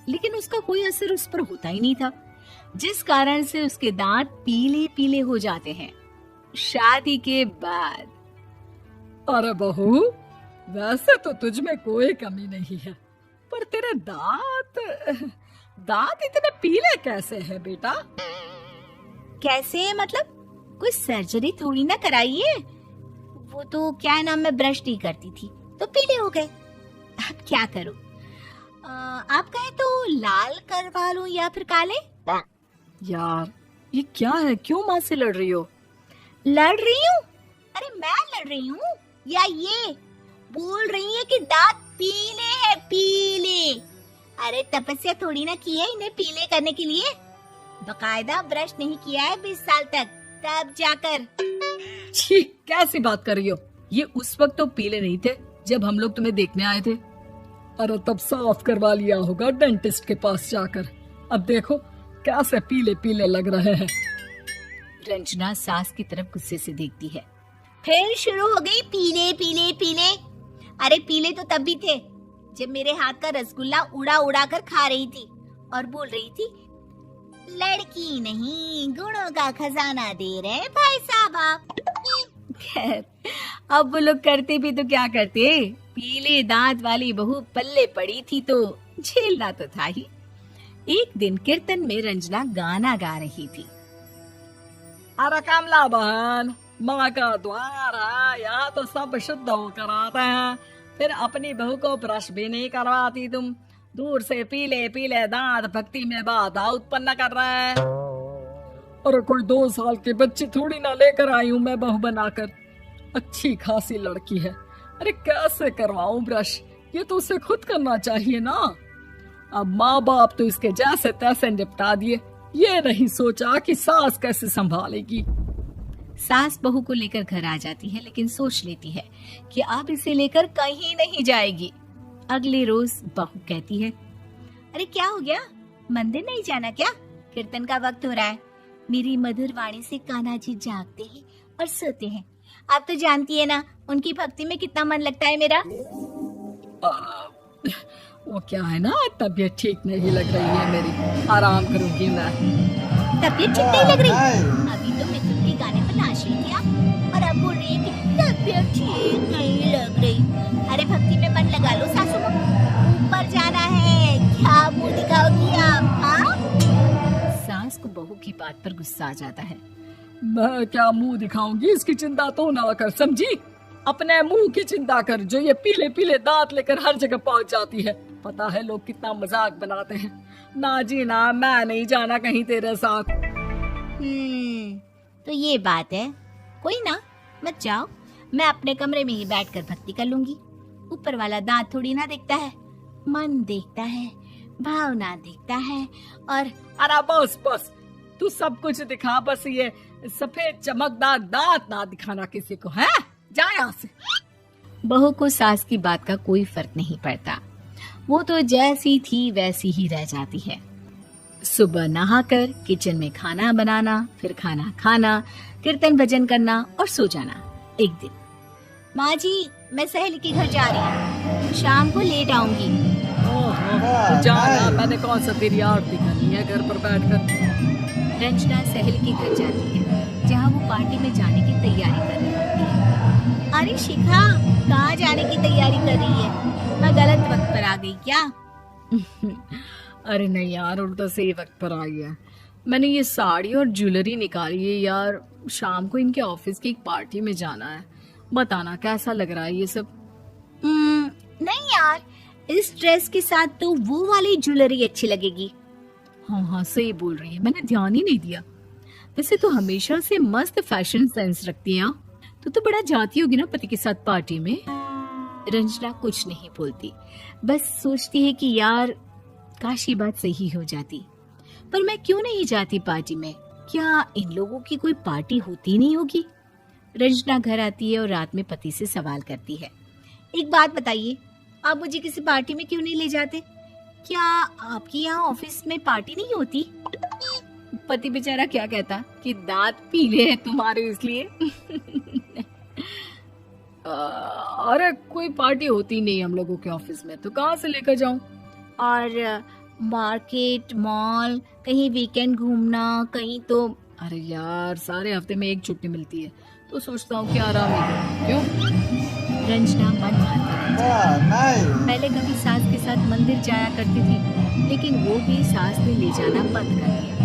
लेकिन उसका कोई असर उस पर होता ही नहीं था, जिस कारण से उसके दांत पीले पीले हो जाते हैं। शादी के बाद अरे बहू, वैसे तो तुझ में कोई कमी नहीं है, पर तेरे दांत दांत इतने पीले कैसे हैं बेटा? कैसे मतलब? कोई सर्जरी थोड़ी ना कराइए। वो तो क्या है ना, मैं ब्रश नहीं करती थी तो पीले हो गए। अब क्या करूं? आप कहें तो लाल करवा लूं या फिर काले? यार ये क्या है, क्यों माँ से लड़ रही हो? लड़ रही हूँ? अरे मैं लड़ रही हूँ या ये बोल रही है कि दांत पीले हैं, पीले। अरे तपस्या थोड़ी ना की है इन्हें पीले करने के लिए। बकायदा ब्रश नहीं किया है 20 साल तक, तब जाकर। छी, कैसी बात कर रही हो? ये उस वक्त तो पीले नहीं थे जब हम लोग तुम्हें देखने आए थे। अरे तब साफ करवा लिया होगा डेंटिस्ट के पास जाकर। अब देखो कैसे पीले पीले लग रहे हैं। रंजना सास की तरफ गुस्से से देखती है। फिर शुरू हो गई पीले पीले पीले। अरे पीले तो तब भी थे जब मेरे हाथ का रसगुल्ला उड़ा उड़ा कर खा रही थी और बोल रही थी, लड़की नहीं गुणों का खजाना दे रहे भाई साहब आप। खैर, अब वो लोग करते भी तो क्या करते, पीले दांत वाली बहू पल्ले पड़ी थी तो झेलना तो था ही। एक दिन कीर्तन में रंजना गाना गा रही थी। अरे कमला बहन, माँ का द्वार है, यहाँ तो सब शुद्ध होकर आते हैं, फिर अपनी बहू को ब्रश भी नहीं करवाती तुम। दूर से पीले पीले दांत भक्ति में बाधा उत्पन्न कर रहे हैं। अरे कोई 2 साल के बच्ची थोड़ी ना लेकर आई हूँ मैं बहू बनाकर। अच्छी खासी लड़की है, अरे कैसे करवाऊं ब्रश? ये तो उसे खुद करना चाहिए ना। अब माँ बाप तो इसके जैसे तैसे निपटा दिए, ये नहीं सोचा कि सास कैसे संभालेगी। सास बहू को लेकर घर आ जाती है, लेकिन सोच लेती है कि अब इसे लेकर कहीं नहीं जाएगी। अगले रोज बहू कहती है, अरे क्या हो गया, मंदिर नहीं जाना क्या? कीर्तन का वक्त हो रहा है। मेरी मधुर वाणी से कान्हा जी जागते हैं और सोते हैं। आप तो जानती है ना उनकी भक्ति में कितना मन लगता है मेरा। वो क्या है ना, तबीयत ठीक नहीं लग रही है मेरी, आराम करूंगी मैं। तबीयत ठीक नहीं लग रही? अभी तो मिथुन के गाने पर नाच रही थी आप, और अब बोल रही है कि तबीयत ठीक नहीं लग रही। अरे भक्ति में मन लगा लो सासू को, ऊपर जाना है, क्या मुंह दिखाओगी आप? हाँ? सास को बहू की बात पर गुस्सा आ जाता है। मैं क्या मुंह दिखाऊंगी, इसकी चिंता तो ना कर, समझी? अपने मुंह की चिंता कर, जो ये पीले पीले दांत लेकर हर जगह पहुंच जाती है। पता है लोग कितना मजाक बनाते हैं। ना जी ना, मैं नहीं जाना कहीं तेरे साथ। तो ये बात है, कोई ना, मत जाओ, मैं अपने कमरे में ही बैठकर भक्ति कर लूंगी। ऊपर वाला दांत थोड़ी ना देखता है, मन देखता है, भावना देखता है। और अरे बस बस, तू सब कुछ दिखा, बस ये सफेद चमकदार दांत ना दिखाना किसी को, है? जा यहाँ से। बहू को सास की बात का कोई फर्क नहीं पड़ता, वो तो जैसी थी वैसी ही रह जाती है। सुबह नहाकर किचन में खाना बनाना, फिर खाना खाना, कीर्तन भजन करना और सो जाना। एक दिन, माँ जी मैं सहेली के घर जा रही हूँ, शाम को लेट आऊंगी। जाना, मैंने कौन सा तेरी आरती करनी है घर पर बैठकर। रंजना सहेली के घर जाती है, जहाँ वो पार्टी में जाने की तैयारी कर रही होती है। अरे शिखा, कहाँ जाने की तैयारी कर रही है? मैं गलत वक्त पर आ गई क्या? अरे नहीं यार, उल्टा सही वक्त पर आई है। मैंने ये साड़ी और ज्वेलरी निकाली है यार, शाम को इनके ऑफिस की एक पार्टी में जाना है। बताना कैसा लग रहा है ये सब? नहीं यार, इस ड्रेस के साथ तो वो वाली ज्वेलरी अच्छी लगेगी। हाँ सही बोल रही है, मैंने ध्यान ही नहीं दिया। वैसे तो हमेशा से मस्त फैशन सेंस रखती है। तो बड़ा जाती होगी ना पति के साथ पार्टी में। रंजना कुछ नहीं बोलती, बस सोचती है कि यार काश ये बात सही हो जाती, पर मैं क्यों नहीं जाती पार्टी में? क्या इन लोगों की कोई पार्टी होती नहीं होगी? रंजना घर आती है और रात में पति से सवाल करती है, एक बात बताइए, आप मुझे किसी पार्टी में क्यों नहीं ले जाते? क्या आपके यहाँ ऑफिस में पार्टी नहीं होती? पति बेचारा क्या कहता कि दांत पीले हैं तुम्हारे इसलिए। अरे कोई पार्टी होती नहीं हम लोगों के ऑफिस में, तो कहाँ से लेकर जाऊं? और मार्केट, मॉल, कहीं वीकेंड घूमना, कहीं तो। अरे यार, सारे हफ्ते में एक छुट्टी मिलती है तो सोचता हूँ कि आराम ही करूं। क्यों? रंजना मन मारती रही। पहले कभी सास के साथ मंदिर जाया करती थी, लेकिन वो भी सास ने ले जाना बंद कर दिया।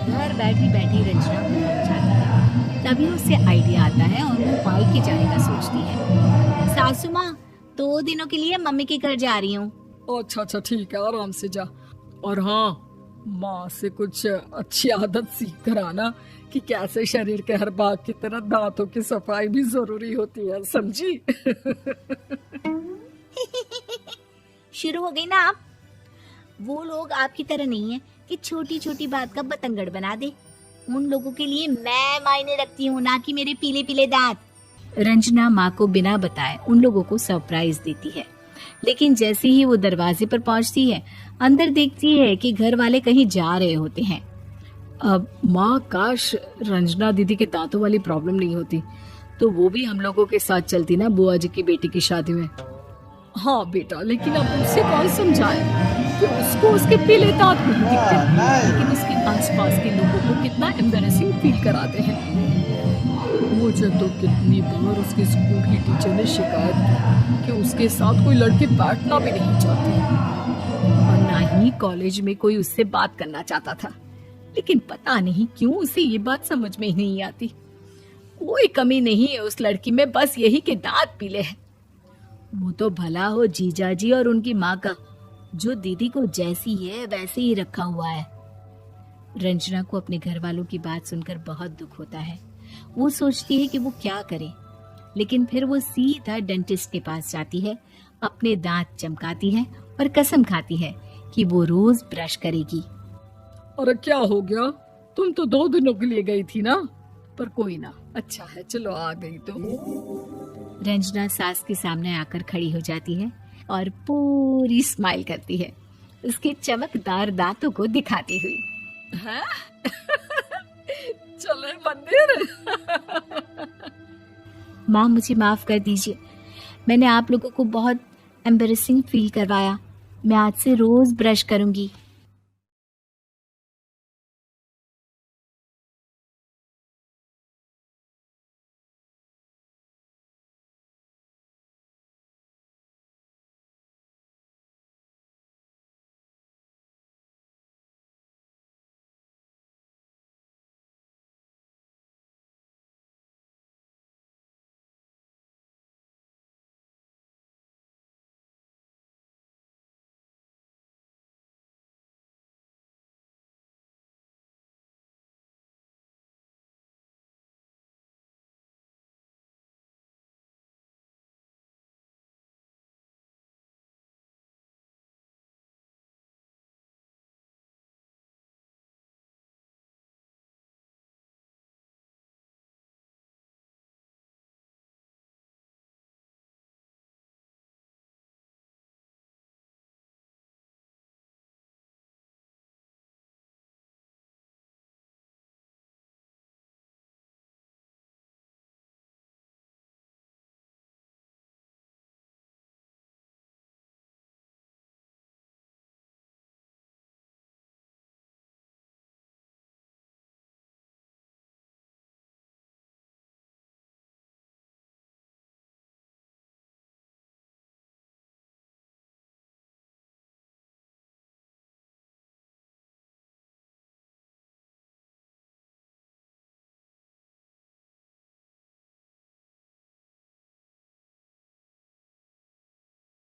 घर बैठी बैठी रंजना भूल जाती है। तभी उसे आइडिया आता है और वो मायके जाने का सोचती है। सासू माँ, 2 दिनों के लिए मम्मी के घर जा रही हूँ। अच्छा अच्छा, ठीक है, आराम से जा। और हाँ, माँ से कुछ अच्छी आदत सीख कर आना कि कैसे शरीर के हर भाग की तरह दांतों की सफाई भी जरूरी होती है, समझी? शुरू हो गई ना आप। वो लोग आपकी तरह नहीं है कि छोटी छोटी बात का बतंगड़ बना दे। उन लोगों के लिए मैं मायने रखती हूँ, ना कि मेरे पीले पीले दांत। रंजना माँ को बिना बताए उन लोगों को सरप्राइज देती है, लेकिन जैसे ही वो दरवाजे पर पहुंचती है, अंदर देखती है कि घर वाले कहीं जा रहे होते हैं। अब माँ, काश रंजना दीदी के दांतों वाली प्रॉब्लम नहीं होती तो वो भी हम लोगों के साथ चलती ना बुआ जी की बेटी की शादी में। हाँ बेटा, लेकिन अब उसे कौन समझाए कि उसको उसके पीले दांत नहीं दिखते, लेकिन उसके आसपास के लोगों को कितना एम्बैरेसिंग फील कराते हैं। मुझे तो कितनी बार उसके स्कूल की टीचर ने शिकायत की कि उसके साथ कोई लड़की बैठना भी नहीं चाहती और ना ही कॉलेज में कोई उससे बात करना चाहता था, लेकिन पता नहीं क्यों उसे ये बात समझ में ही नहीं आती। कोई कमी नहीं है उस लड़की में, बस यही कि दांत पीले हैं। वो तो भला हो जीजा जी और उनकी माँ का, जो दीदी को जैसी है वैसे ही रखा हुआ है। रंजना को अपने घर वालों की बात सुनकर बहुत दुख होता है। वो सोचती है कि वो क्या करे, लेकिन फिर वो सीधा डेंटिस्ट के पास जाती है, अपने दांत चमकाती है और कसम खाती है कि वो रोज ब्रश करेगी। अरे क्या हो गया? तुम तो 2 दिनों के लिए गई थी ना, पर कोई ना, अच्छा है, चलो आ गई तो। रंजना सास के सामने आकर खड़ी हो जाती है और पूरी स्माइल करती है, उसके चमकदार दांतों को दिखाती हुई। हैं? चले मंदिर। माँ, मुझे माफ कर दीजिए, मैंने आप लोगों को बहुत एम्बैरेसिंग फील करवाया। मैं आज से रोज ब्रश करूंगी।